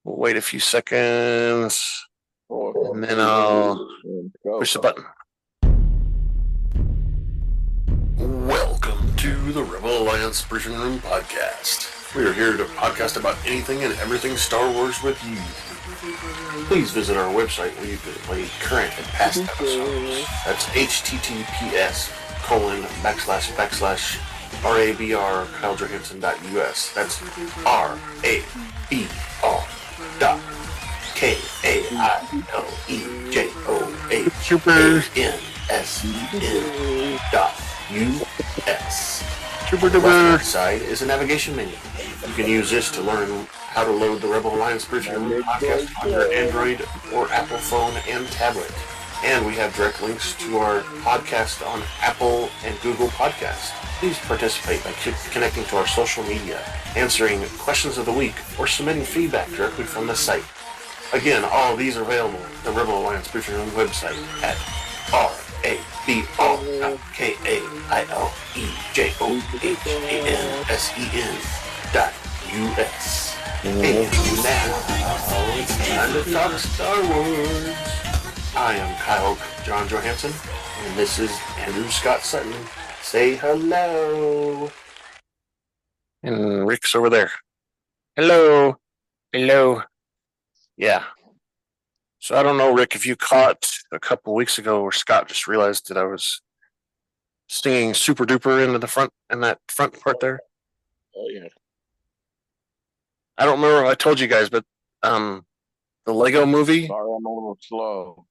We'll wait a few seconds, and then I'll push the button. Welcome to the Rebel Alliance Briefing Room Podcast. We are here to podcast about anything and everything Star Wars with you. Please visit our website where you can play current and past episodes. That's https://RABR KyleJohansson.us. That's RABR.KyleJohansson.us. The left side is a navigation menu. You can use this to learn how to load the Rebel Alliance Briefing Room podcast on your Android or Apple phone and tablet. And we have direct links to our podcast on Apple and Google Podcasts. Please participate by connecting to our social media, answering questions of the week, or submitting feedback directly from the site. Again, all of these are available at the Rebel Alliance Briefing Room website at RABR.KyleJohansson.us. And now, it's time to talk Star Wars. I am Kyle Jon Johansson, and this is Andrew Scott Sutton. Say hello. And Rick's over there. Hello. Hello. Yeah. So I don't know, Rick, if you caught a couple weeks ago where Scott just realized that I was singing Super Duper into the front, in that front part there. Oh, yeah. I don't remember if I told you guys, but the Lego movie. Sorry, I'm a little slow.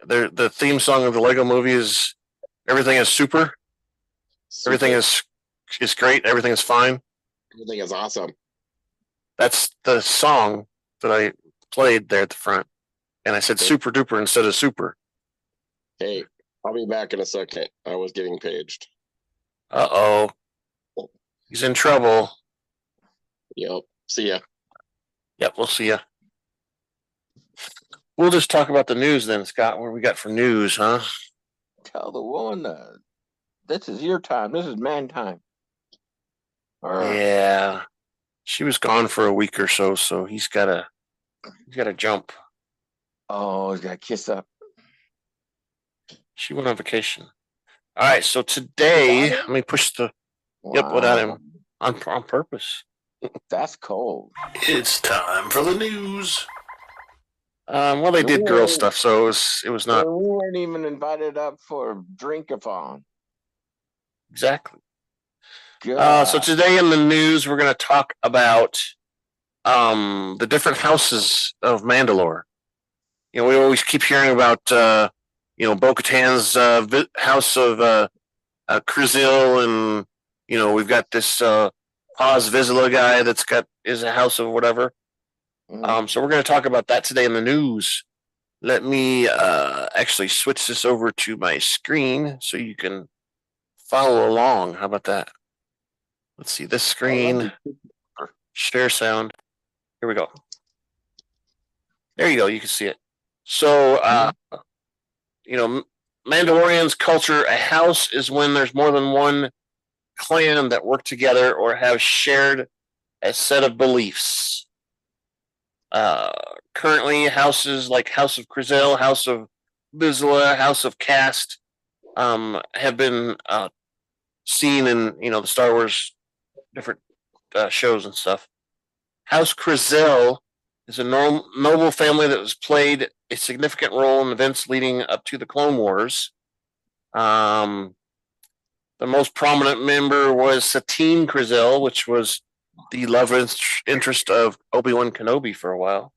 The theme song of the Lego movie is "Everything is super. Everything is great. Everything is fine. Everything is awesome." That's the song that I played there at the front, and I said "Super Duper" instead of "super." Hey, I'll be back in a second. I was getting paged. Uh-oh. He's in trouble. Yep. See ya. Yep, we'll see ya. We'll just talk about the news then, Scott. What we got for news, huh? Tell the woman this is your time. This is man time. Yeah. She was gone for a week or so, so he's gotta jump. Oh, he's got to kiss up. She went on vacation. All right, so today, let me push the... Wow. Yep, without him. On purpose. That's cold. It's time for the news. Well, they did girl stuff, so it was not. We weren't even invited up for drink-a-thon. Exactly. So today in the news, we're going to talk about the different houses of Mandalore. You know, we always keep hearing about Bo Katan's house of Krizil, and we've got this Paz Vizsla guy is a house of whatever. So we're going to talk about that today in the news. Let me actually switch this over to my screen so you can follow along. How about that? Let's see this screen. Share sound. Here we go. There you go. You can see it. So, Mandalorian's culture, a house is when there's more than one clan that work together or have shared a set of beliefs. Currently, houses like House of Krizil, House of Vizsla, House of Cast have been seen in the Star Wars different shows and stuff. House Krizil is a noble family that has played a significant role in events leading up to the Clone Wars. The most prominent member was Satine Krizil, which was the love interest of Obi-Wan Kenobi for a while.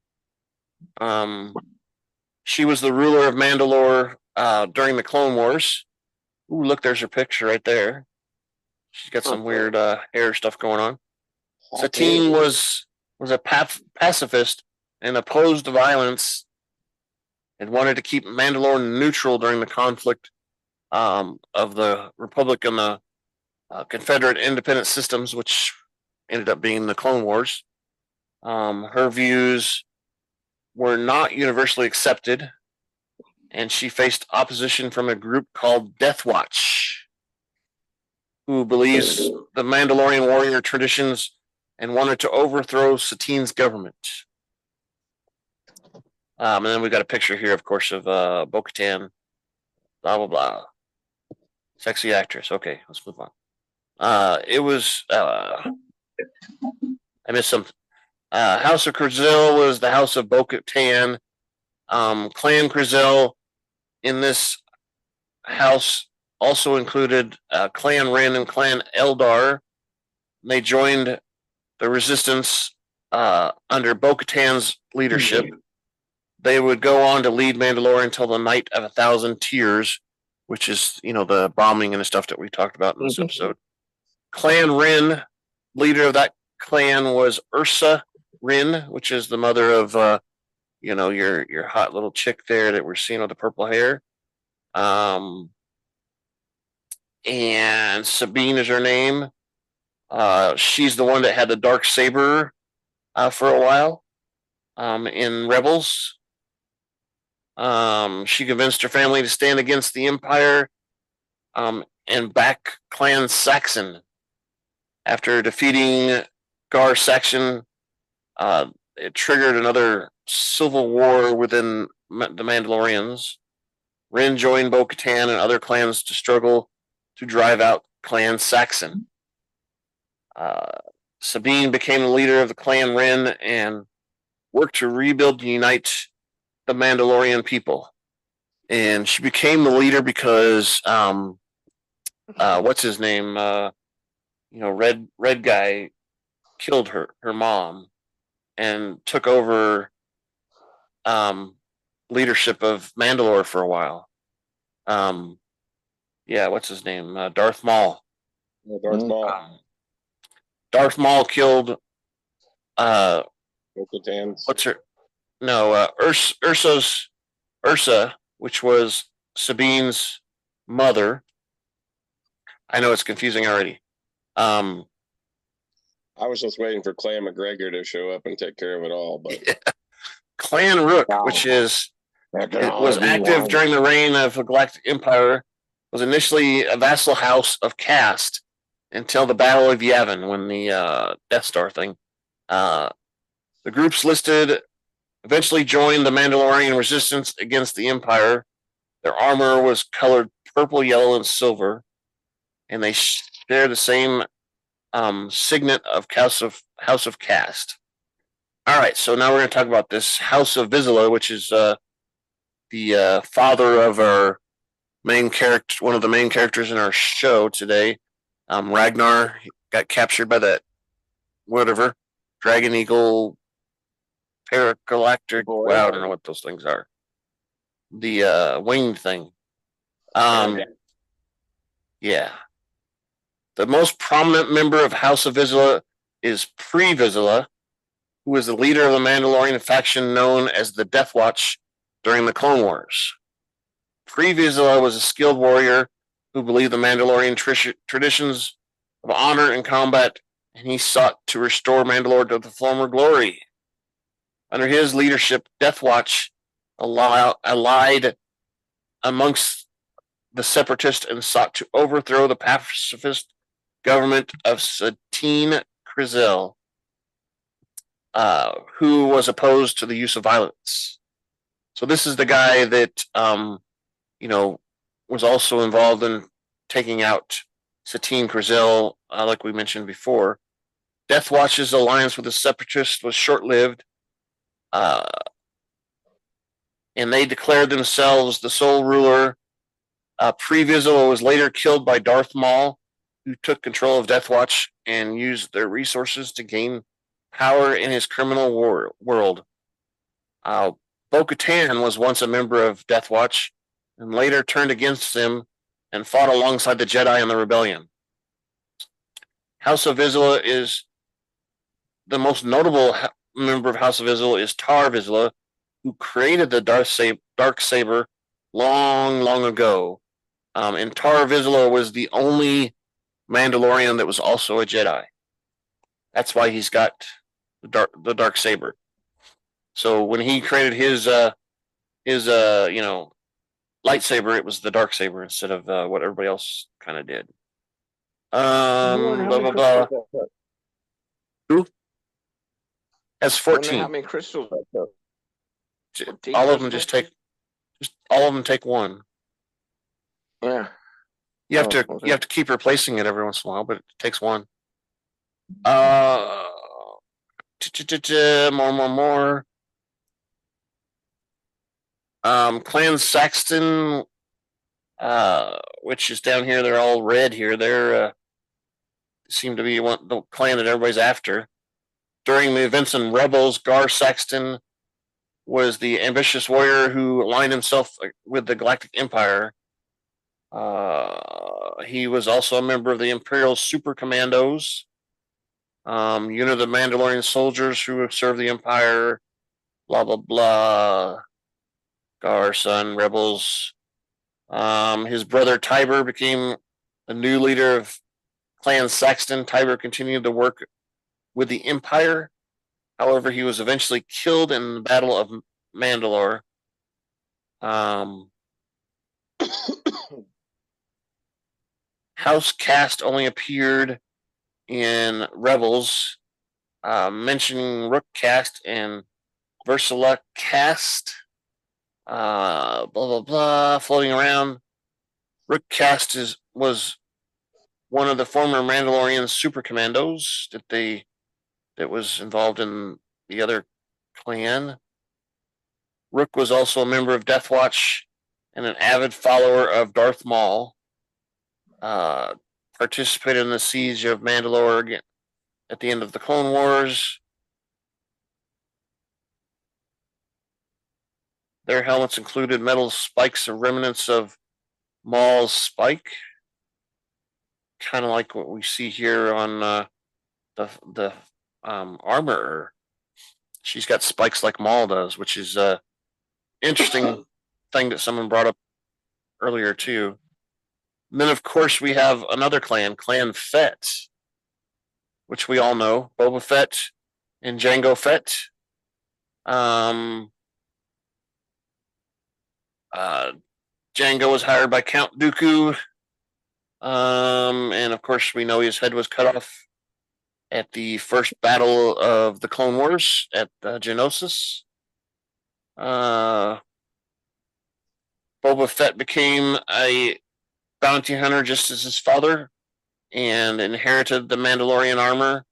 She was the ruler of Mandalore during the Clone Wars. Ooh, look, there's her picture right there. She's got some weird hair stuff going on. Satine was a pacifist and opposed violence and wanted to keep Mandalore neutral during the conflict of the Republic and the Confederate independent systems, which ended up being the Clone Wars. Her views were not universally accepted, and she faced opposition from a group called Death Watch, who believes the Mandalorian warrior traditions and wanted to overthrow Satine's government. And then we got a picture here, of course, of Bo Katan. Blah blah blah. Sexy actress. Okay, let's move on. It was. I missed some. House of Krizel was the House of Bo Katan. Clan Krizel in this house also included Clan Ren and Clan Eldar. They joined the resistance under Bo Katan's leadership. They would go on to lead Mandalore until the Night of 1,000 Tears, which is, the bombing and the stuff that we talked about in this episode. Clan Ren, leader of that clan was Ursa Ren, which is the mother of, your hot little chick there that we're seeing with the purple hair. And Sabine is her name. She's the one that had the dark saber for a while in Rebels. She convinced her family to stand against the Empire and back Clan Saxon. After defeating Gar Saxon, it triggered another civil war within the Mandalorians. Ren joined Bo Katan and other clans to struggle to drive out Clan Saxon. Sabine became the leader of the Clan Ren and worked to rebuild and unite the Mandalorian people. And she became the leader because what's his name? Red guy killed her mom and took over leadership of Mandalore for a while. What's his name? Darth Maul. Darth Maul. Darth Maul killed Bo-Katan's. what's her? No, Ursa, which was Sabine's mother. I know it's confusing already. I was just waiting for Clan McGregor to show up and take care of it all, but Clan Rook, which was active during the reign of the Galactic Empire, was initially a vassal house of Caste until the Battle of Yavin, when the Death Star thing. The groups listed eventually joined the Mandalorian resistance against the Empire. Their armor was colored purple, yellow, and silver, and they share the same signet of House of Caste. All right, so now we're going to talk about this House of Vizsla, which is the father of our main character, one of the main characters in our show today. Ragnar got captured by that Dragon Eagle Paragalactic. Wow, I don't know what those things are. The winged thing. Yeah. The most prominent member of House of Vizsla is Pre Vizsla, who is the leader of the Mandalorian faction known as the Death Watch during the Clone Wars. Pre Vizsla was a skilled warrior who believed the Mandalorian traditions of honor and combat, and he sought to restore Mandalore to the former glory. Under his leadership, Death Watch allied amongst the separatists and sought to overthrow the pacifist government of Satine Krizel, who was opposed to the use of violence. So this is the guy that, was also involved in taking out Satine Krizel, like we mentioned before. Death Watch's alliance with the separatists was short-lived, and they declared themselves the sole ruler. Pre Vizsla was later killed by Darth Maul, who took control of Death Watch and used their resources to gain power in his criminal world. Bo Katan was once a member of Death Watch and later turned against them and fought alongside the Jedi in the rebellion. House of Vizsla is the most notable member of House of Vizsla is Tar Vizsla, who created the dark saber long ago. And Tar Vizsla was the only Mandalorian that was also a Jedi. That's why he's got the dark saber. So when he created his lightsaber, it was the dark saber instead of what everybody else kind of did. Blah, blah, blah. Has I wonder 14. how many crystals that took. 14 All of them crystals? just all of them take one. Yeah. You have Oh, to okay. you have to keep replacing it every once in a while, but it takes one. More. Clan Saxton, which is down here. They're all red here. They're seem to be the clan that everybody's after. During the events in Rebels, Gar Saxton was the ambitious warrior who aligned himself with the Galactic Empire. He was also a member of the Imperial Super Commandos, unit of the Mandalorian soldiers who served the Empire. Blah blah blah. Gar son rebels. His brother Tiber became the new leader of Clan Saxton. Tiber continued to work with the Empire. However, he was eventually killed in the Battle of Mandalore. House Cast only appeared in Rebels, mentioning Rook Cast and Vizsla Cast. Blah blah blah, floating around. Rook Cast was one of the former Mandalorian super commandos that was involved in the other clan. Rook was also a member of Death Watch and an avid follower of Darth Maul. Participated in the siege of Mandalore at the end of the Clone Wars. Their helmets included metal spikes of remnants of Maul's spike, kind of like what we see here on the armor. She's got spikes like Maul does, which is interesting thing that someone brought up earlier too. And then of course we have another clan, Clan Fett, which we all know, Boba Fett and Jango Fett. Jango was hired by Count Dooku, and of course we know his head was cut off at the first battle of the Clone Wars at Geonosis. Boba Fett became a bounty hunter just as his father and inherited the Mandalorian armor.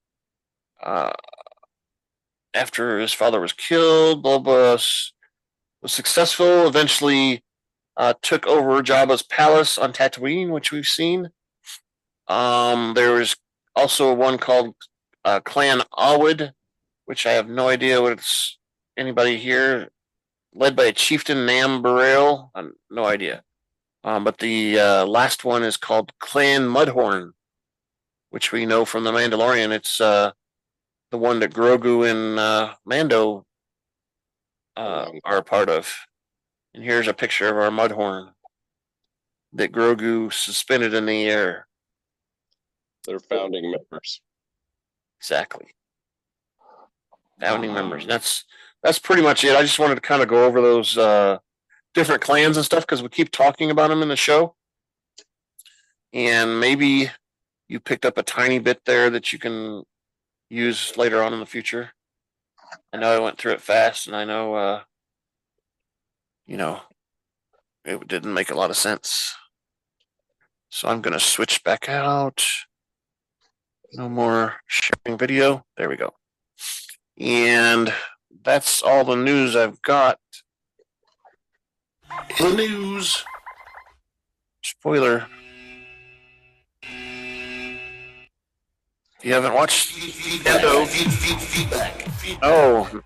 After his father was killed, Boba was successful, eventually took over Jabba's palace on Tatooine, which we've seen. There was also one called Clan Awid, which I have no idea what it's anybody here, led by a chieftain, Nam Barail. No idea. But the last one is called Clan Mudhorn, which we know from The Mandalorian. It's the one that Grogu and Mando are a part of. And here's a picture of our Mudhorn that Grogu suspended in the air. They're founding members. Exactly. Founding members. That's pretty much it. I just wanted to kind of go over those different clans and stuff because we keep talking about them in the show. And maybe you picked up a tiny bit there that you can use later on in the future. I know I went through it fast, and I know, it didn't make a lot of sense. So I'm going to switch back out. No more sharing video. There we go. And that's all the news I've got. The news. Spoiler. If you haven't watched Mando, oh,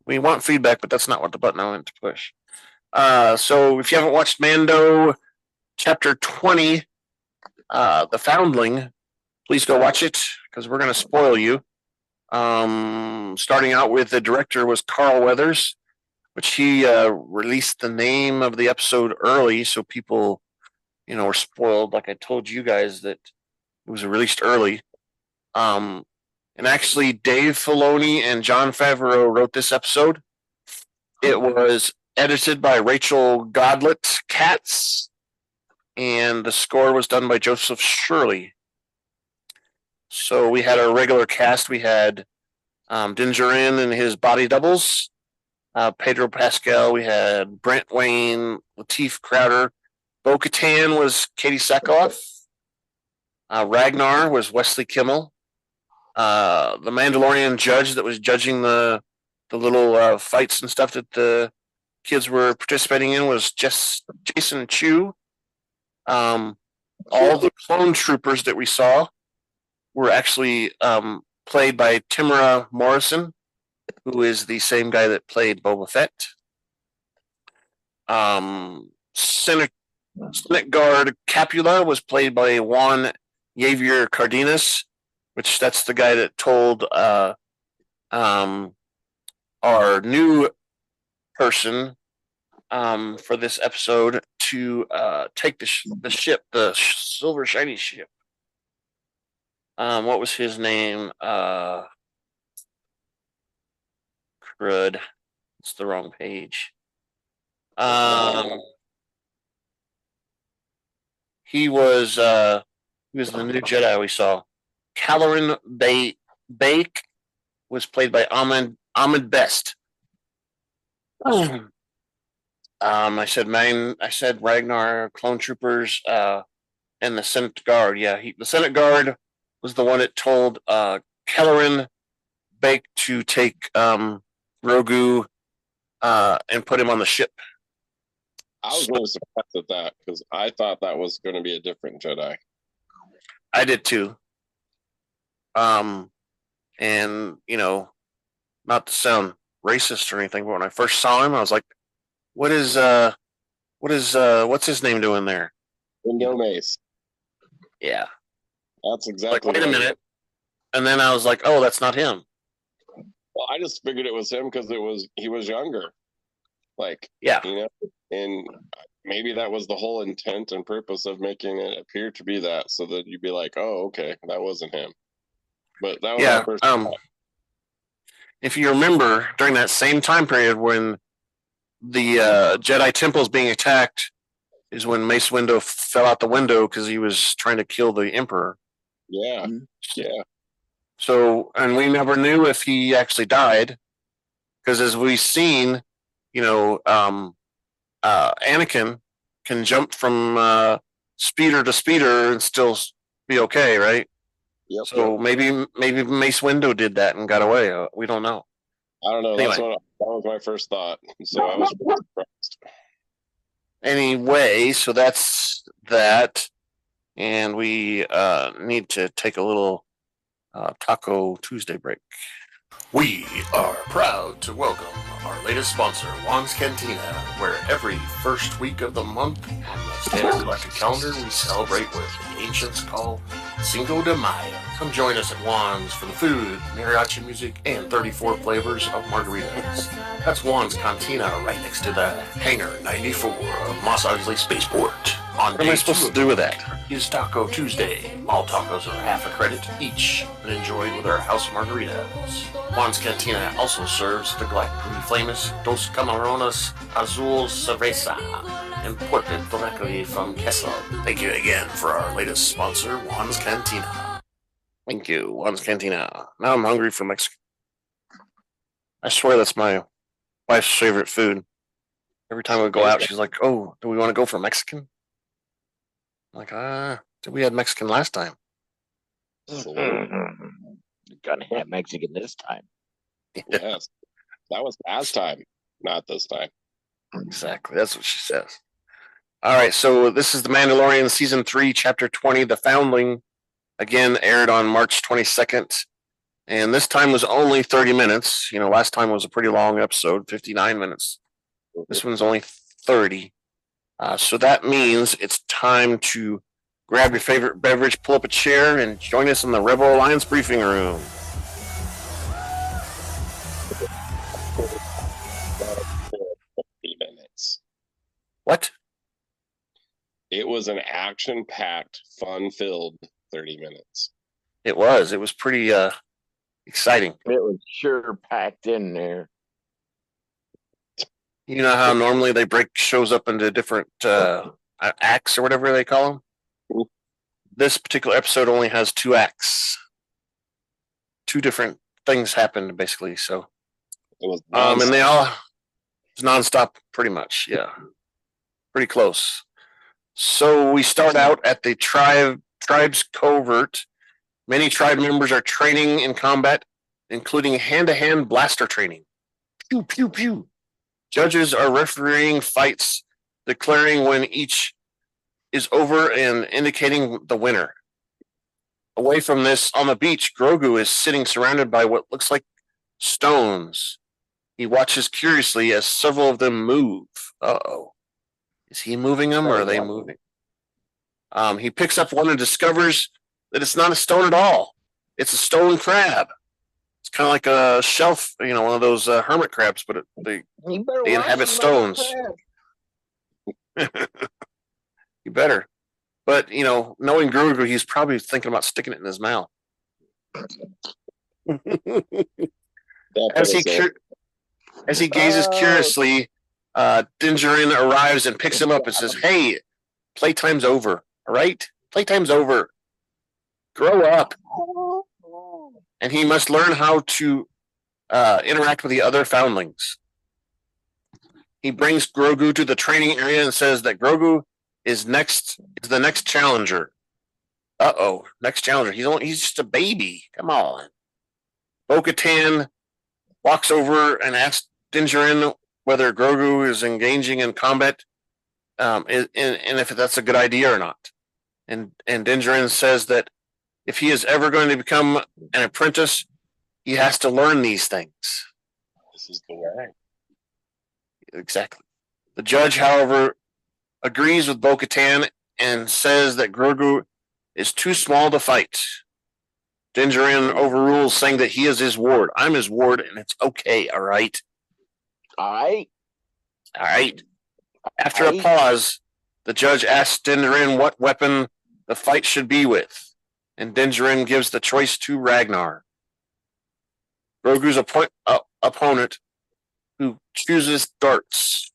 we want feedback, but that's not what the button I went to push. So if you haven't watched Mando Chapter 20, The Foundling, please go watch it because we're going to spoil you. Starting out with the director was Carl Weathers, which he released the name of the episode early, so people, were spoiled. Like I told you guys that it was released early. And actually, Dave Filoni and Jon Favreau wrote this episode. It was edited by Rachel Goodlett Katz, and the score was done by Joseph Shirley. So we had our regular cast. We had Djarin and his body doubles. Pedro, Pascal. We had Brent Wayne, Lateef, Crowder. Bo Katan was Katee Sackhoff. Ragnar was Wesley Kimmel. The Mandalorian judge that was judging the little fights and stuff that the kids were participating in was Jason Chu. All the clone troopers that we saw were actually played by Temuera Morrison, who is the same guy that played Boba Fett. Senate Guard Capula was played by Juan Javier Cardenas, which that's the guy that told our new person for this episode to take the ship, the silver shiny ship. What was his name? Crud. It's the wrong page. He was the new Jedi we saw. Kelleran Bake was played by Ahmed Best. I said Ragnar, Clone Troopers, and the Senate Guard. Yeah, the Senate Guard was the one that told Kelleran Bake to take Grogu and put him on the ship. I was really surprised at that because I thought that was going to be a different Jedi. I did too. And not to sound racist or anything, but when I first saw him, I was like, what's his name doing there? Window Mace. Yeah. That's exactly like, wait a minute. And then I was like, oh, that's not him. Well, I just figured it was him because he was younger. Yeah. And maybe that was the whole intent and purpose of making it appear to be that, so that you'd be like, oh, okay, that wasn't him. But that was my first thought. If you remember, during that same time period when the Jedi Temple is being attacked, is when Mace Windu fell out the window because he was trying to kill the Emperor. Yeah, yeah. So, and we never knew if he actually died, because as we've seen, Anakin can jump from speeder to speeder and still be okay, right? Yep. So maybe Mace Windu did that and got away. We don't know. I don't know. Anyway. That was my first thought. So I was surprised. Anyway, so that's that, and we need to take a little Taco Tuesday break. We are proud to welcome our latest sponsor, Juan's Cantina, where every first week of the month on the Standard Galactic calendar we celebrate what the ancients call Cinco de Mayo. Come join us at Juan's for the food, mariachi music, and 34 flavors of margaritas. That's Juan's Cantina right next to the Hangar 94 of Mos Eisley Spaceport. On what am I supposed to do with that? Is Taco Tuesday. All tacos are half a credit each and enjoyed with our house margaritas. Juan's Cantina also serves the galactically famous Dos Camarones Azul Cerveza, imported directly from Kessel. Thank you again for our latest sponsor, Juan's Cantina. Thank you, Juan's Cantina. Now I'm hungry for Mexican. I swear that's my wife's favorite food. Every time we go out, she's like, oh, do we want to go for Mexican? I'm like, we had Mexican last time. Gonna have Mexican this time. Yes. That was last time, not this time. Exactly. That's what she says. All right. So this is The Mandalorian Season 3, Chapter 20, The Foundling. Again, aired on March 22nd. And this time was only 30 minutes. Last time was a pretty long episode, 59 minutes. This one's only 30. So that means it's time to grab your favorite beverage, pull up a chair, and join us in the Rebel Alliance briefing room. Minutes. What? It was an action-packed, fun-filled 30 minutes. It was. It was pretty exciting. It was sure packed in there. You know how normally they break shows up into different acts or whatever they call them? This particular episode only has 2 acts. 2 different things happened basically. So, It was and they all it's nonstop, pretty much. Yeah, pretty close. So we start out at the tribe's covert. Many tribe members are training in combat, including hand-to-hand blaster training. Pew pew pew. Judges are refereeing fights, declaring when each is over and indicating the winner. Away from this, on the beach, Grogu is sitting surrounded by what looks like stones. He watches curiously as several of them move. Uh-oh. Is he moving them or are they moving? He picks up one and discovers that it's not a stone at all. It's a stone crab. It's kind of like a shelf, one of those hermit crabs, but they inhabit stones. You better. But, knowing Grogu, he's probably thinking about sticking it in his mouth. As he gazes curiously, Djarin arrives and picks him up and says, "Hey, playtime's over, all right? Playtime's over. Grow up." And he must learn how to interact with the other foundlings. He brings Grogu to the training area and says that Grogu is the next challenger. Uh-oh, next challenger. He's just a baby. Come on. Bo Katan walks over and asks Djarin whether Grogu is engaging in combat, and if that's a good idea or not. And Djarin says that if he is ever going to become an apprentice, he has to learn these things. This is the way. Exactly. The judge, however, agrees with Bo Katan and says that Grogu is too small to fight. Djarin overrules, saying that he is his ward. I'm his ward, and it's okay, all right? All right. All right. After a pause, the judge asks Djarin what weapon the fight should be with, and Djarin gives the choice to Ragnar. Grogu's opponent, who chooses darts.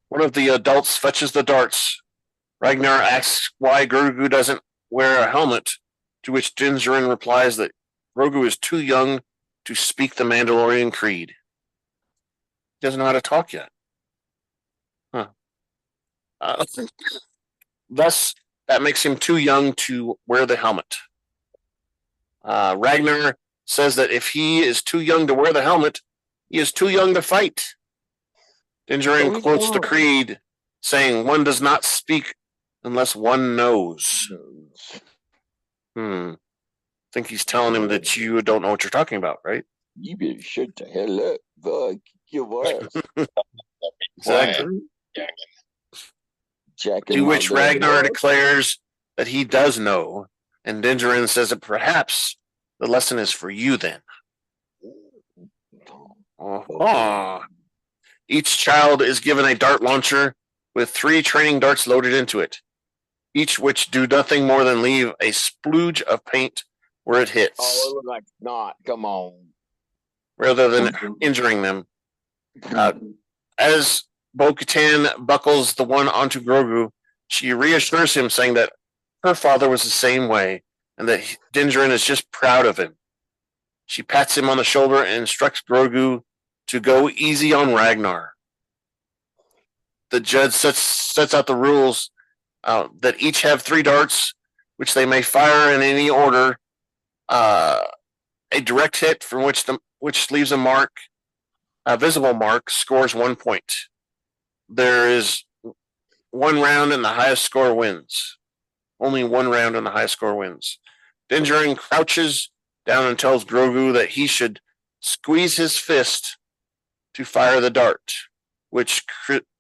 One of the adults fetches the darts. Ragnar asks why Grogu doesn't wear a helmet, to which Djarin replies that Grogu is too young to speak the Mandalorian creed. He doesn't know how to talk yet. Huh. Thus, that makes him too young to wear the helmet. Ragnar says that if he is too young to wear the helmet, he is too young to fight. Djarin quotes the creed, saying, "One does not speak unless one knows." Think he's telling him that you don't know what you're talking about, right? You better shut the hell up, fuck your ass. Exactly. Yeah. To which Ragnar declares that he does know, and Djarin says that perhaps the lesson is for you then. Each child is given a dart launcher with 3 training darts loaded into it, each which do nothing more than leave a splooge of paint where it hits. Oh, it looks like snot. Come on. Rather than injuring them. As Bo Katan buckles the one onto Grogu, she reassures him, saying that her father was the same way, and that Djarin is just proud of him. She pats him on the shoulder and instructs Grogu to go easy on Ragnar. The judge sets out the rules that each have 3 darts, which they may fire in any order. A direct hit from which leaves a mark, a visible mark, scores 1 point. There is 1 round and the highest score wins. Only 1 round and the highest score wins. Djarin crouches down and tells Grogu that he should squeeze his fist to fire the dart, which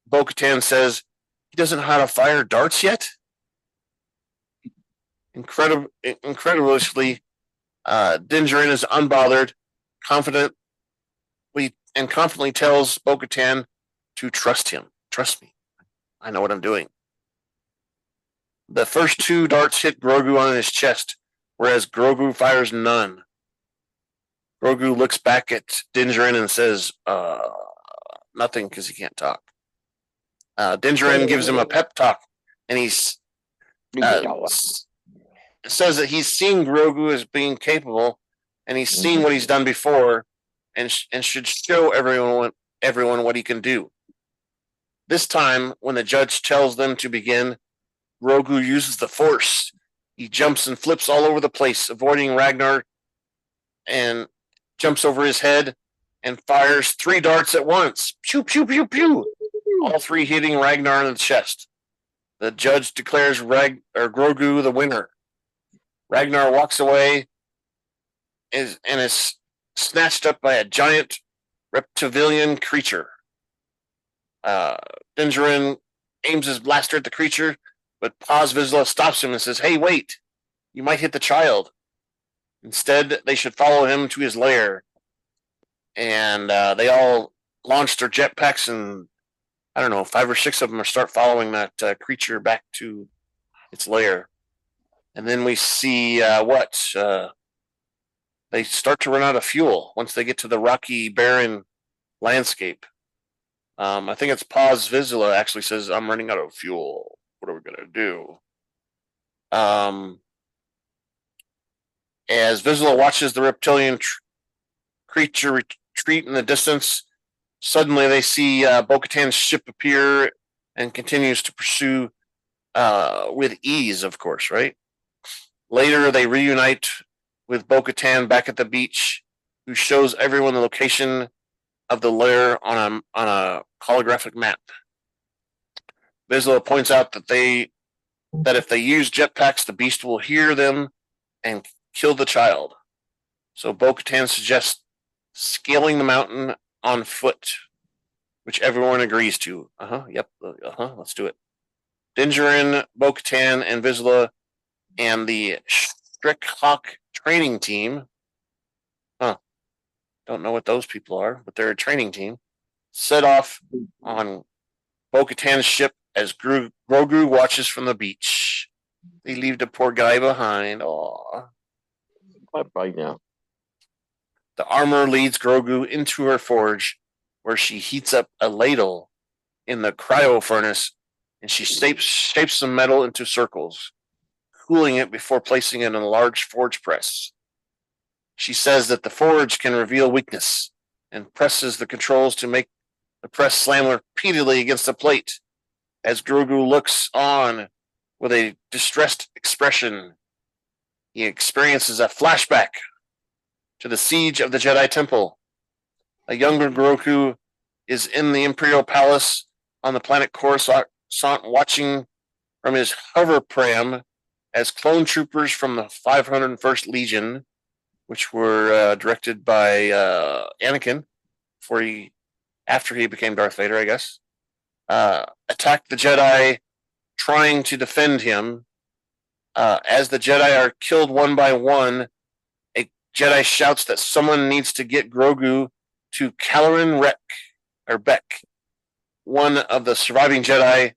Bo Katan says he doesn't know how to fire darts yet. Incredibly, Djarin is unbothered, confidently tells Bo Katan to trust him. Trust me. I know what I'm doing. The first 2 darts hit Grogu on his chest, whereas Grogu fires none. Grogu looks back at Djarin and says, nothing, because he can't talk. Djarin gives him a pep talk, and he says that he's seen Grogu as being capable, and he's seen what he's done before, and should show everyone what he can do. This time, when the judge tells them to begin, Grogu uses the Force. He jumps and flips all over the place, avoiding Ragnar, and jumps over his head and fires 3 darts at once. Pew, pew, pew, pew. All 3 hitting Ragnar in the chest. The judge declares Grogu the winner. Ragnar walks away and is snatched up by a giant reptilian creature. Djarin aims his blaster at the creature, but Paz Vizsla stops him and says, "Hey, wait! You might hit the child. Instead, they should follow him to his lair." And they all launch their jetpacks, and I don't know, 5 or 6 of them start following that creature back to its lair. And then we see they start to run out of fuel once they get to the rocky, barren landscape. I think it's Paz Vizsla actually says, "I'm running out of fuel. What are we going to do?" As Vizsla watches the reptilian creature retreat in the distance, suddenly they see Bo Katan's ship appear and continues to pursue with ease, of course, right? Later, they reunite with Bo Katan back at the beach, who shows everyone the location of the lair on a holographic map. Vizsla points out that if they use jetpacks, the beast will hear them and kill the child. So Bo Katan suggests scaling the mountain on foot, which everyone agrees to. Let's do it. Djarin, Bo Katan, and Vizsla and the Strikhawk training team. Don't know what those people are, but they're a training team. Set off on Bo Katan's ship as Grogu watches from the beach. They leave the poor guy behind. Aww. Right now. The armor leads Grogu into her forge, where she heats up a ladle in the cryo furnace, and she shapes some metal into circles, cooling it before placing it in a large forge press. She says that the forge can reveal weakness, and presses the controls to make the press slam repeatedly against the plate. As Grogu looks on with a distressed expression, he experiences a flashback to the siege of the Jedi Temple. A younger Grogu is in the Imperial Palace on the planet Coruscant, watching from his hover pram as clone troopers from the 501st Legion, which were directed by Anakin after he became Darth Vader, I guess, attacked the Jedi, trying to defend him. As the Jedi are killed one by one, a Jedi shouts that someone needs to get Grogu to Kelleran Beck. One of the surviving Jedi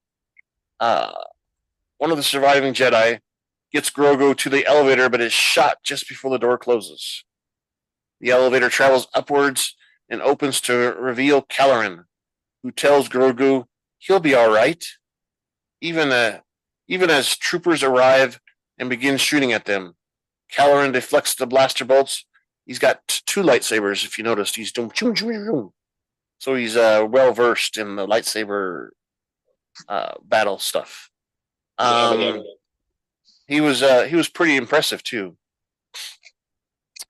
gets Grogu to the elevator, but is shot just before the door closes. The elevator travels upwards and opens to reveal Kelleran, who tells Grogu he'll be all right, even as troopers arrive and begin shooting at them. Kelleran deflects the blaster bolts. He's got 2 lightsabers, if you noticed. He's doing so he's well versed in the lightsaber battle stuff. He was pretty impressive too.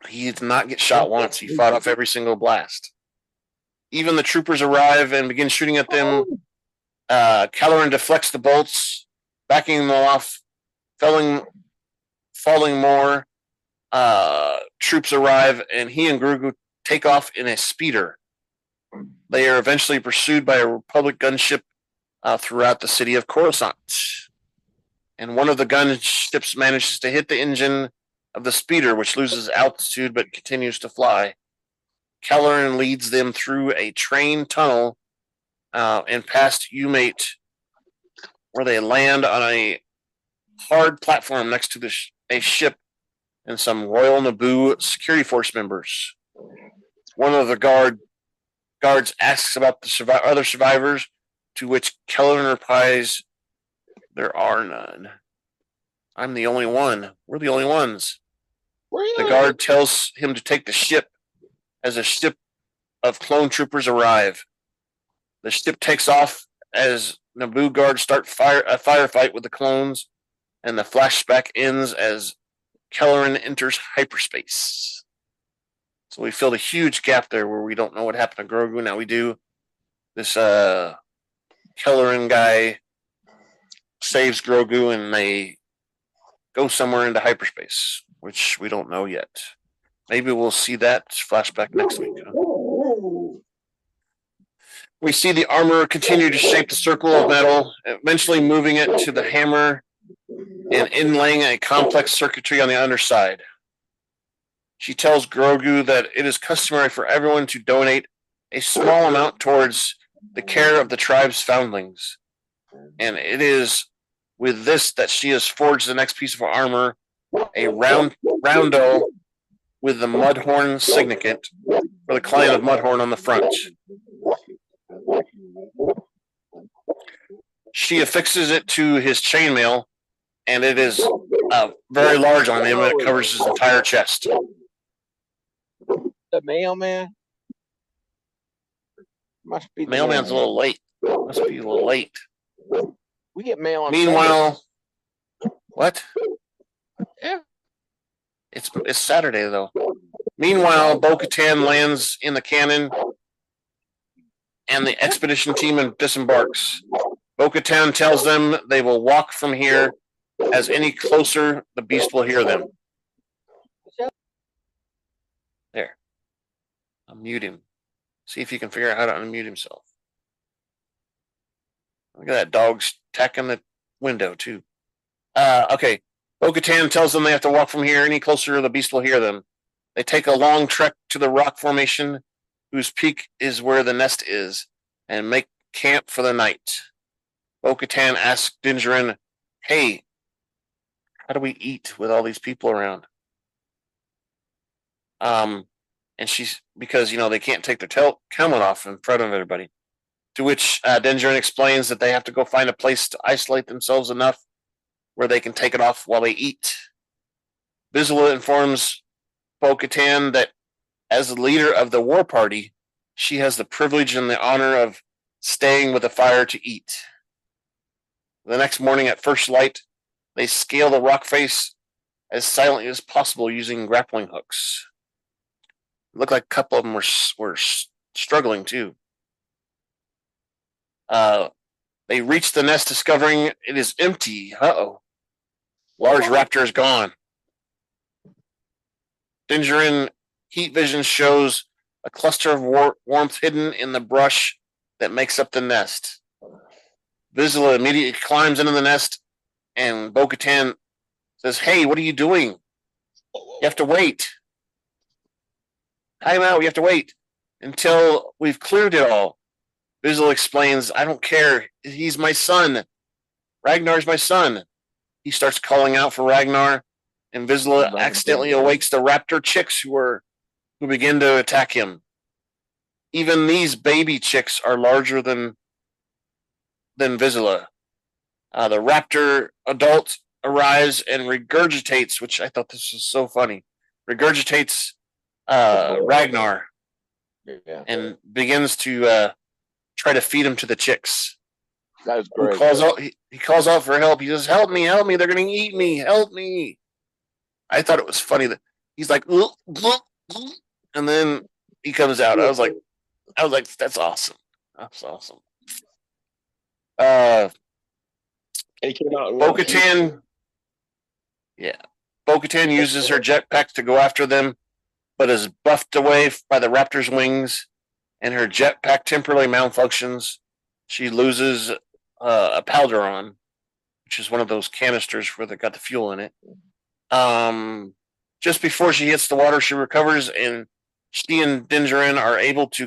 He did not get shot once. He fought off every single blast. Even the troopers arrive and begin shooting at them. Kelleran deflects the bolts, backing them off, falling more. Troops arrive, and he and Grogu take off in a speeder. They are eventually pursued by a Republic gunship throughout the city of Coruscant. And one of the gunships manages to hit the engine of the speeder, which loses altitude but continues to fly. Kelleran leads them through a train tunnel and past Umate, where they land on a hard platform next to a ship and some Royal Naboo security force members. One of the guards asks about the other survivors, to which Kelleran replies, "There are none. I'm the only one. We're the only ones." The guard tells him to take the ship as a ship of clone troopers arrive. The ship takes off as Naboo guards start a firefight with the clones, and the flashback ends as Kelleran enters hyperspace. So we filled a huge gap there where we don't know what happened to Grogu. Now we do. This Kelleran guy saves Grogu and they go somewhere into hyperspace, which we don't know yet. Maybe we'll see that flashback next week. Huh? We see the armor continue to shape the circle of metal, eventually moving it to the hammer and inlaying a complex circuitry on the underside. She tells Grogu that it is customary for everyone to donate a small amount towards the care of the tribe's foundlings. And it is with this that she has forged the next piece of armor, a roundel with the Mudhorn significant for the clan of Mudhorn on the front. She affixes it to his chainmail, and it is very large on him, and it covers his entire chest. The mailman? Must be Mailman's a little late. Must be a little late. We get mail on Meanwhile, what? Yeah. It's Saturday, though. Meanwhile, Bo Katan lands in the cannon, and the expedition team disembarks. Bo Katan tells them they will walk from here, as any closer, the beast will hear them. There. Unmute him. See if you can figure out how to unmute himself. Look at that dog's tacking the window, too. Okay. Bo Katan tells them they have to walk from here. Any closer, the beast will hear them. They take a long trek to the rock formation, whose peak is where the nest is, and make camp for the night. Bo Katan asks Djarin, hey, how do we eat with all these people around? And she's, because, they can't take their helmet off in front of everybody. To which Djarin explains that they have to go find a place to isolate themselves enough where they can take it off while they eat. Vizsla informs Bo Katan that as the leader of the war party, she has the privilege and the honor of staying with the fire to eat. The next morning at first light, they scale the rock face as silently as possible using grappling hooks. It looked like a couple of them were struggling too. They reach the nest, discovering it is empty. Large raptor is gone. Djarin heat vision shows a cluster of warmth hidden in the brush that makes up the nest. Vizsla immediately climbs into the nest, and Bo Katan says, hey, what are you doing? You have to wait. Time out, we have to wait until we've cleared it all. Vizsla explains, I don't care. He's my son. Ragnar's my son. He starts calling out for Ragnar, and Vizsla accidentally awakes the raptor chicks who begin to attack him. Even these baby chicks are larger than Vizsla. The raptor adult arrives and regurgitates, which I thought this was so funny, regurgitates Ragnar and begins to try to feed him to the chicks. That was great. He calls out for help. He says, help me, they're going to eat me, help me. I thought it was funny that he's like, and then he comes out. I was like, that's awesome. That's awesome. He came out. Bo Katan uses her jetpack to go after them, but is buffed away by the raptor's wings, and her jetpack temporarily malfunctions. She loses a Palderon, which is one of those canisters where they got the fuel in it. Just before she hits the water, she recovers, and she and Djarin are able to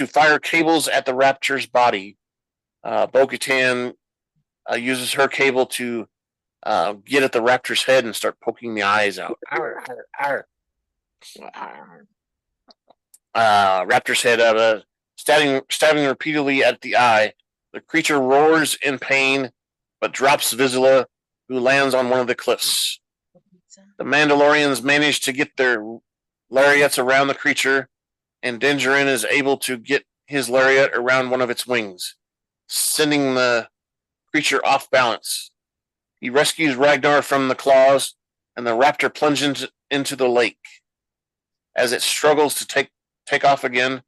fire cables at the raptor's body. Bo Katan uses her cable to get at the raptor's head and start poking the eyes out. Raptor's head stabbing repeatedly at the eye. The creature roars in pain, but drops Vizsla, who lands on one of the cliffs. The Mandalorians manage to get their lariats around the creature, and Djarin is able to get his lariat around one of its wings, sending the creature off balance. He rescues Ragnar from the claws, and the raptor plunges into the lake. As it struggles to take off again,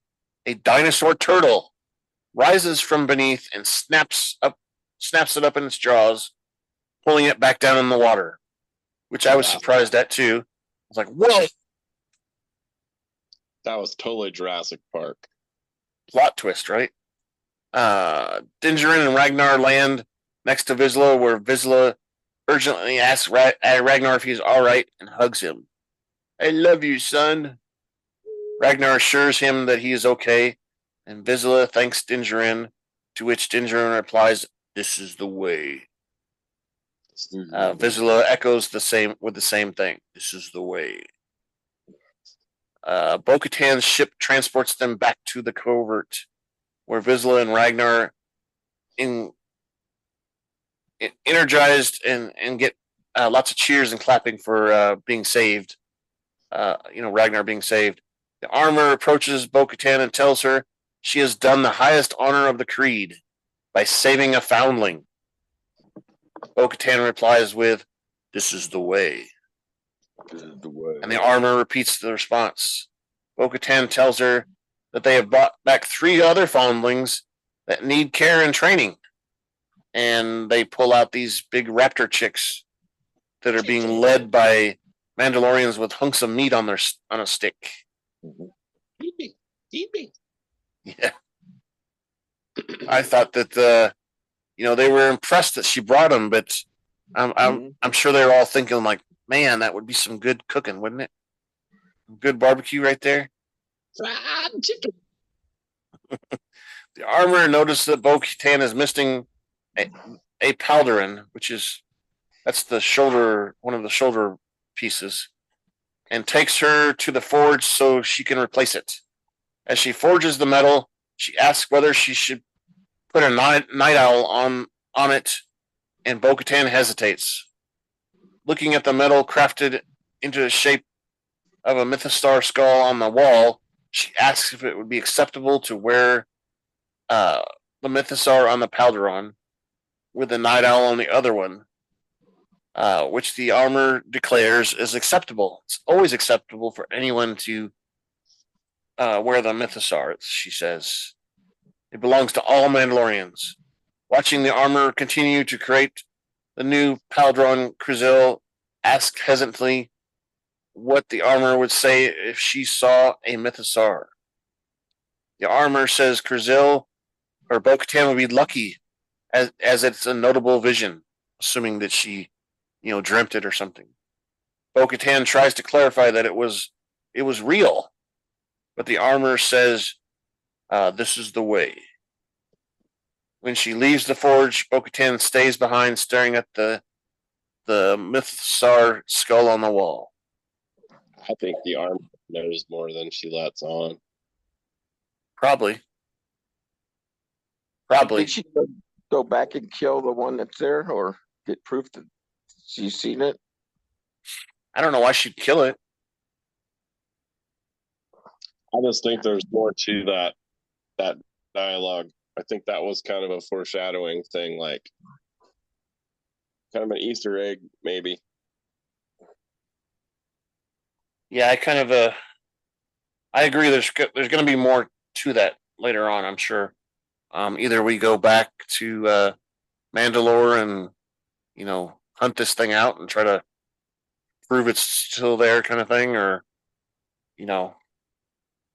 a dinosaur turtle rises from beneath and snaps it up in its jaws, pulling it back down in the water, which I was surprised at too. I was like, whoa! That was totally Jurassic Park. Plot twist, right? Djarin and Ragnar land next to Vizsla, where Vizsla urgently asks Ragnar if he's all right and hugs him. I love you, son. Ragnar assures him that he is okay, and Vizsla thanks Djarin, to which Djarin replies, "This is the way." Vizsla echoes the same thing. This is the way. Bo Katan's ship transports them back to the covert, where Vizsla and Ragnar energized and get lots of cheers and clapping for being saved. Ragnar being saved. The armor approaches Bo Katan and tells her she has done the highest honor of the creed by saving a foundling. Bo Katan replies with, "This is the way." This is the way. And the armor repeats the response. Bo Katan tells her that they have brought back 3 other foundlings that need care and training. And they pull out these big raptor chicks that are being led by Mandalorians with hunks of meat on a stick. Yeah. I thought that they were impressed that she brought them, but I'm sure they were all thinking like, man, that would be some good cooking, wouldn't it? Good barbecue right there. Chicken. The armor noticed that Bo Katan is missing a Palderan, that's the shoulder, one of the shoulder pieces, and takes her to the forge so she can replace it. As she forges the metal, she asks whether she should put a night owl on it, and Bo Katan hesitates. Looking at the metal crafted into the shape of a mythosaur skull on the wall, she asks if it would be acceptable to wear the mythosaur on the Palderon with the night owl on the other one, which the armor declares is acceptable. It's always acceptable for anyone to wear the mythosaur, she says. It belongs to all Mandalorians. Watching the armor continue to create the new Palderon, Krizil asks hesitantly what the armor would say if she saw a mythosaur. The armor says Krizil or Bo Katan would be lucky, as it's a notable vision, assuming that she, dreamt it or something. Bo Katan tries to clarify that it was real, but the armor says, "This is the way." When she leaves the forge, Bo Katan stays behind, staring at the mythosaur skull on the wall. I think the armor knows more than she lets on. Probably. Did she go back and kill the one that's there, or get proof that she's seen it? I don't know why she'd kill it. I just think there's more to that dialogue. I think that was kind of a foreshadowing thing, like kind of an Easter egg, maybe. Yeah, I agree. There's going to be more to that later on, I'm sure. Either we go back to Mandalore and hunt this thing out and try to prove it's still there, kind of thing, or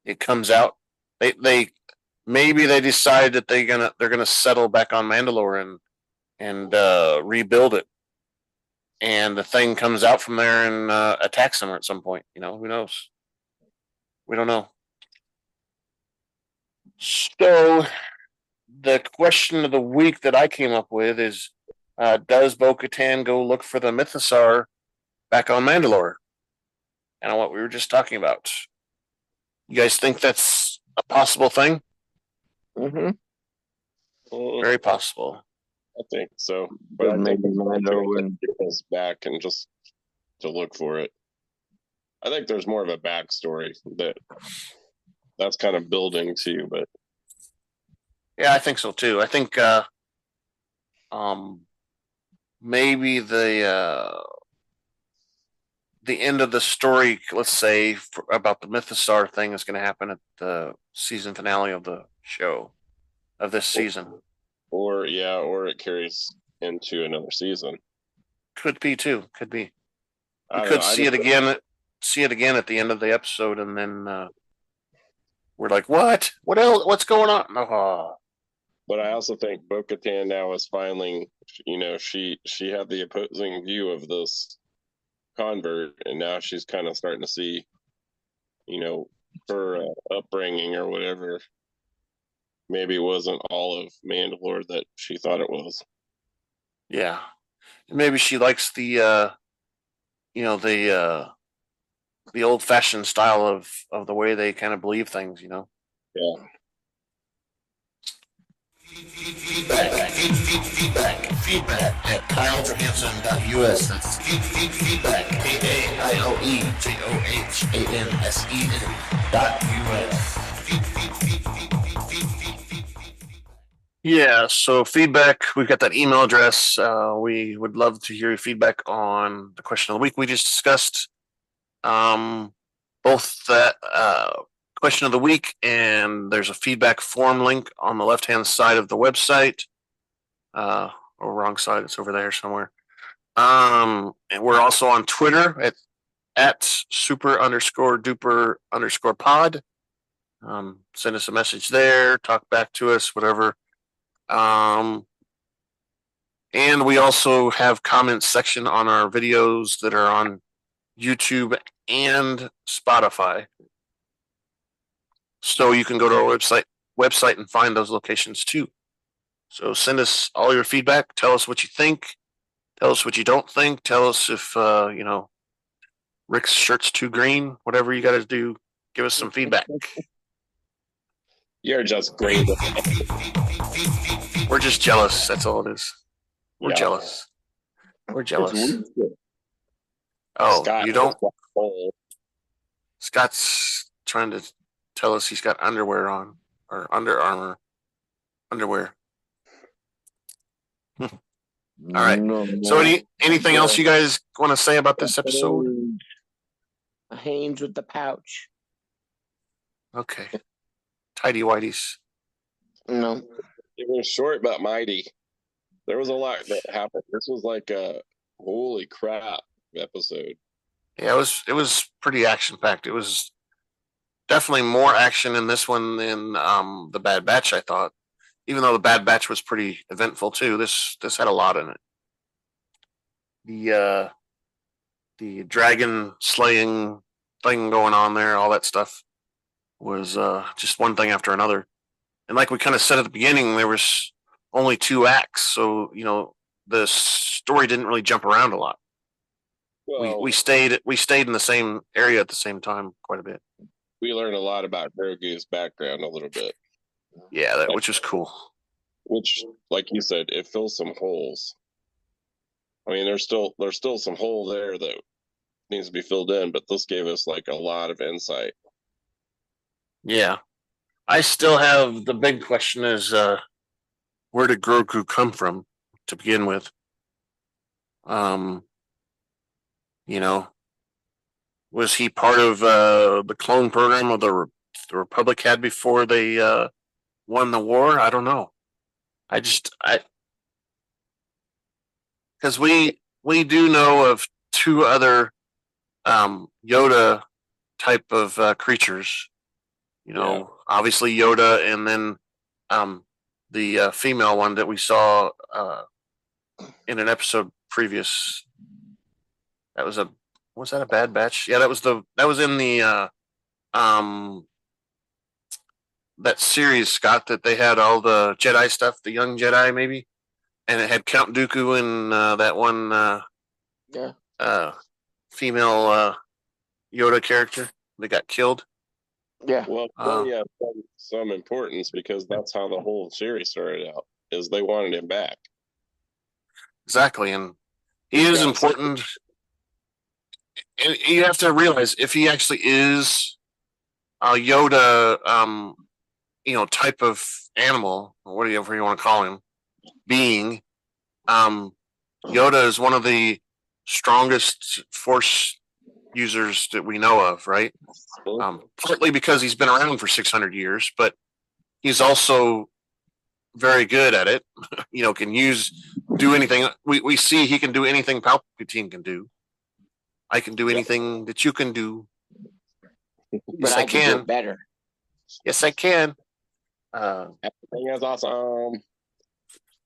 it comes out. They maybe they decide that they're gonna settle back on Mandalore and rebuild it, and the thing comes out from there and attacks them at some point. Who knows? We don't know. So the question of the week that I came up with is, does Bo Katan go look for the mythosaur back on Mandalore? And what we were just talking about. You guys think that's a possible thing? Mm-hmm. Very possible. I think so. But maybe Mando and get us back and just to look for it. I think there's more of a backstory that's kind of building too, but Yeah, I think so too. I think maybe the end of the story, let's say about the Mythostar thing, is going to happen at the season finale of the show of this season. Or it carries into another season. Could be too. Could be. We I don't could know. see it again. See it again at the end of the episode, and then we're like, "What? What else? What's going on?" Oh. But I also think Bo Katan now is finally, she had the opposing view of this convert, and now she's kind of starting to see, her upbringing or whatever. Maybe it wasn't all of Mandalore that she thought it was. Yeah, maybe she likes the the old fashioned style of the way they kind of believe things. Yeah. Feedback at KyleJohansson.us. That's feedback, KyleJohansson.us. Yeah, so feedback, we've got that email address. We would love to hear your feedback on the question of the week we just discussed. Both that question of the week, and there's a feedback form link on the left-hand side of the website. Or wrong side, it's over there somewhere. And we're also on Twitter at super_duper_pod. Send us a message there, talk back to us, whatever. And we also have comments section on our videos that are on YouTube and Spotify. So you can go to our website and find those locations too. So send us all your feedback. Tell us what you think. Tell us what you don't think. Tell us if Rick's shirt's too green. Whatever you got to do, give us some feedback. You're just great. We're just jealous. That's all it is. We're jealous. We're jealous. Oh, Scott, you don't? Scott's trying to tell us he's got underwear on, or Under Armour underwear. All right. No, So anything else you guys want to say about this episode? A Hanes with the pouch. Okay. Tidy whiteys. No. It was short but mighty. There was a lot that happened. This was like a holy crap episode. Yeah, it was pretty action packed. It was definitely more action in this one than the Bad Batch, I thought. Even though the Bad Batch was pretty eventful too, this had a lot in it. The dragon slaying thing going on there, all that stuff was just one thing after another. And like we kind of said at the beginning, there was only 2 acts, so the story didn't really jump around a lot. Well, we stayed in the same area at the same time quite a bit. We learned a lot about Grogu's background a little bit. Yeah, which was cool. Which, like you said, it fills some holes. I mean, there's still some hole there that needs to be filled in, but this gave us like a lot of insight. Yeah, I still have the big question is where did Grogu come from to begin with? Was he part of the clone program of the Republic had before they won the war? I don't know. Because we do know of 2 other Yoda type of creatures. Obviously Yoda, and then the female one that we saw in an episode previous. Was that a Bad Batch? Yeah, that was in the that series, Scott, that they had all the Jedi stuff, the young Jedi maybe, and it had Count Dooku and that one female Yoda character that got killed. Yeah. Well, yeah, some importance because that's how the whole series started out. Is they wanted him back. Exactly, and he is important. and you have to realize if he actually is a Yoda, type of animal, or whatever you want to call him, being, Yoda is one of the strongest Force users that we know of, right? Partly because he's been around for 600 years, but he's also very good at it. Can do anything. We see he can do anything Palpatine can do. I can do anything that you can do. But I can do it better. Yes, I can. Everything is awesome.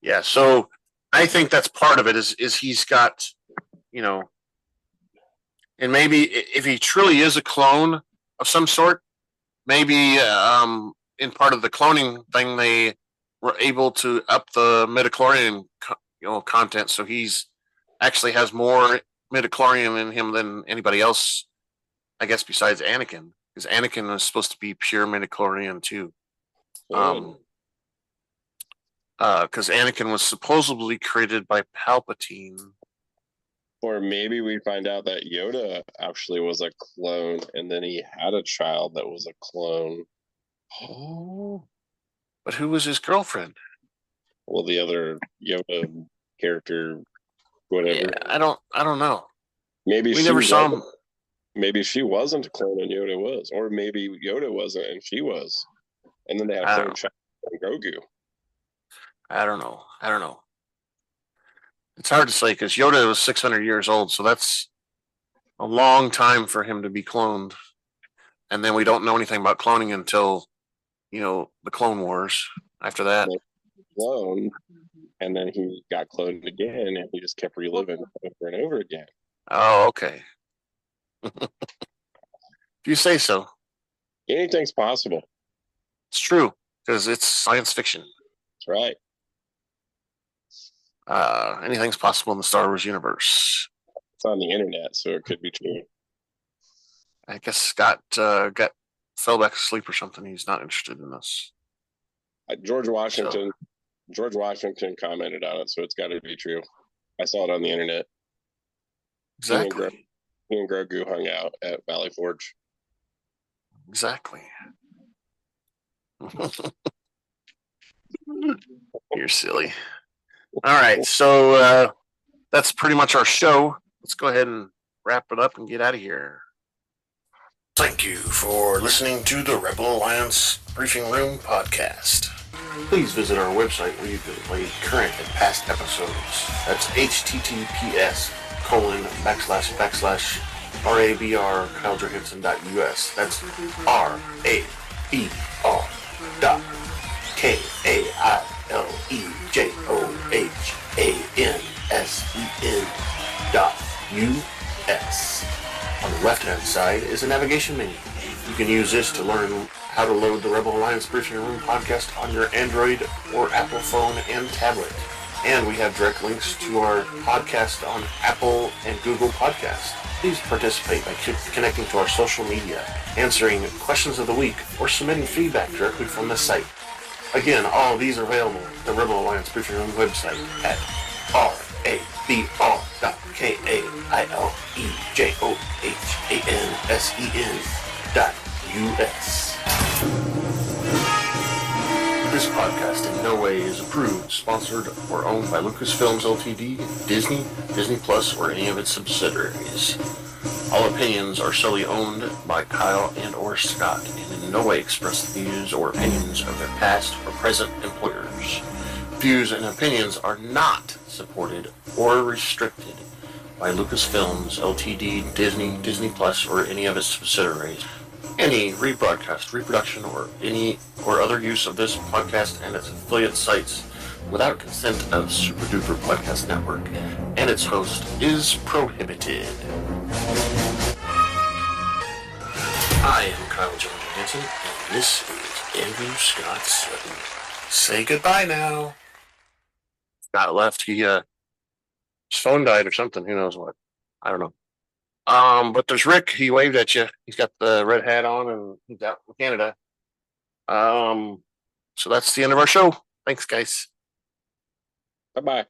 Yeah, so I think that's part of it is he's got, and maybe if he truly is a clone of some sort, maybe in part of the cloning thing they were able to up the midichlorian content, so he's actually has more midichlorian in him than anybody else, I guess, besides Anakin, because Anakin was supposed to be pure midichlorian too. Because Anakin was supposedly created by Palpatine. Or maybe we find out that Yoda actually was a clone, and then he had a child that was a clone. Oh, but who was his girlfriend? Well, the other Yoda character, whatever. Yeah, I don't know. Maybe we never saw him. Maybe she wasn't a clone and Yoda was, or maybe Yoda wasn't and she was, and then they had a third child, Grogu. I don't know. It's hard to say because Yoda was 600 years old, so that's a long time for him to be cloned. And then we don't know anything about cloning until, the Clone Wars. After that, clone, and then he got cloned again, and he just kept reliving over and over again. Oh, okay. If you say so. Anything's possible. It's true because it's science fiction. That's right. Anything's possible in the Star Wars universe. It's on the internet, so it could be true. I guess Scott fell back asleep or something. He's not interested in this. George Washington commented on it, so it's got to be true. I saw it on the internet. Exactly. He and Grogu hung out at Valley Forge. Exactly. You're silly. All right, so that's pretty much our show. Let's go ahead and wrap it up and get out of here. Thank you for listening to the Rebel Alliance Briefing Room podcast. Please visit our website where you can play current and past episodes. That's https://RABR KyleJohansson.us. That's RABR.KyleJohansson.us. On the left-hand side is a navigation menu. You can use this to learn how to load the Rebel Alliance Briefing Room podcast on your Android or Apple phone and tablet. And we have direct links to our podcast on Apple and Google Podcasts. Please participate by connecting to our social media, answering questions of the week, or submitting feedback directly from the site. Again, all of these are available at the Rebel Alliance Briefing Room website at RABR.KyleJohansson.us. This podcast in no way is approved, sponsored, or owned by Lucasfilms Ltd., Disney, Disney Plus, or any of its subsidiaries. All opinions are solely owned by Kyle and or Scott and in no way express the views or opinions of their past or present employers. Views and opinions are not supported or restricted by Lucasfilms Ltd., Disney, Disney Plus, or any of its subsidiaries. Any rebroadcast, reproduction, or any or other use of this podcast and its affiliate sites without consent of Super Duper Podcast Network and its host is prohibited. I am Kyle Johansson, and this is Andrew Scott Sutton. Say goodbye now. Scott left. His phone died or something. Who knows what? I don't know. But there's Rick. He waved at you. He's got the red hat on, and he's out in Canada. So that's the end of our show. Thanks, guys. Bye-bye.